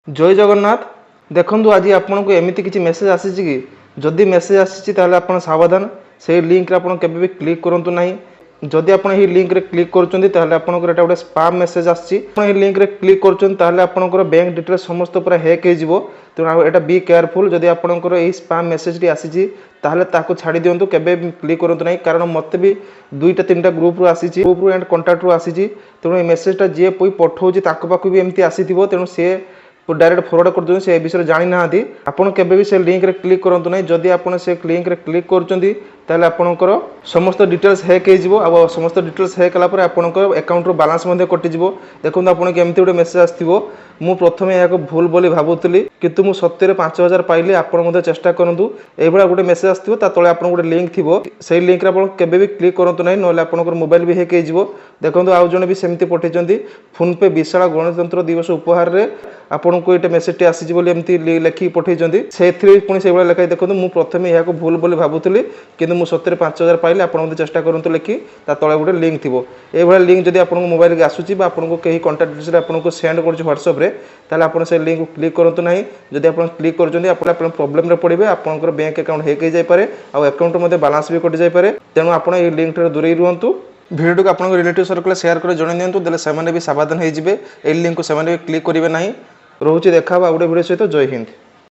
जय जगन्नाथ। देखु आज आपन को एमती किसी मेसेज आसी कि जदि मेसेज आसी आप सावधान से लिंक आप भी क्लिक करूँ ना। जदि आप लिंक रे क्लिक कर गोटे स्पाम मेसेज आसी लिंक रे क्लिक कर बैंक डिटेल्स समस्त पूरा हैक हो तेणु यहाँ बी केयरफुल। जदि आपंकर यही स्पाम मेसेज आसी ताकू छाड़ी दिंतु केवे क्लिक करूँ ना कारण मत भी 2टा 3टा ग्रुप आसी ग्रुप एंड कंटाक्ट रू आसी तेणु ये मेसेजटा जी पठाऊँ पाख भी एमती आसी तेणु सी डायरेक्ट फरवर्ड कर दूसरे से विषय जानी ना आपड़ के से लिंक रे क्लिक करूँ ना। जदि आप लिंक रे क्लिक कर आपणकर समस्त डिटेल्स हैक हो समस्त डिटेल्स हैक कलापर आपंकर अकाउंट रो बालांस कटिज। देखो आपको केमती गोटे मेसेज आसो मु प्रथम यह भूल बोली भावुली किंतु मु सत्य 5000 पाइली आपड़ चेष्टा करूँ ये गोटे मेसेज आसो तले आप गोटे लिंक थी से लिंक भी क्लिक करूँ ना ना आपंकर मोबाइल भी हैक हो। देखो आउ जड़े भी सेमती पठे फोन पे विशाल गणतंत्र दिवस उपहार में आपन को ये मेसेज आसी एमती लिखिकी पठे से पुणी से लिखाई। देखो मुझे प्रथम यह भूल बोली भावुली कि मुझे सत्य 5000 पाइली आपड़ चेष्टा करूँ लिखि तले गोटे लिंक थी ये लिंक जब आप मोबाइल के आसूँ आपको कहीं कंटाक्ट डिटेल्स आपको सेंड कर व्हाट्सएप ताल आप लिंक क्लिक करूँ ना। जब आप क्लिक कर प्रोब्लेम पड़े आपंकर बैंक अकाउंट हैक हो जाए आकाउंट बालांस भी कटि जाए तेणु आप लिंक दूरे रुहतु। भिडियो को आपन रिलेटिव सर्कल शेयर कर जन दिंतु देले से भी सावधान हो लिंक को से क्लिक करेंगे ना। रोचे देखा गोटे भिडियो सहित। जय हिंद।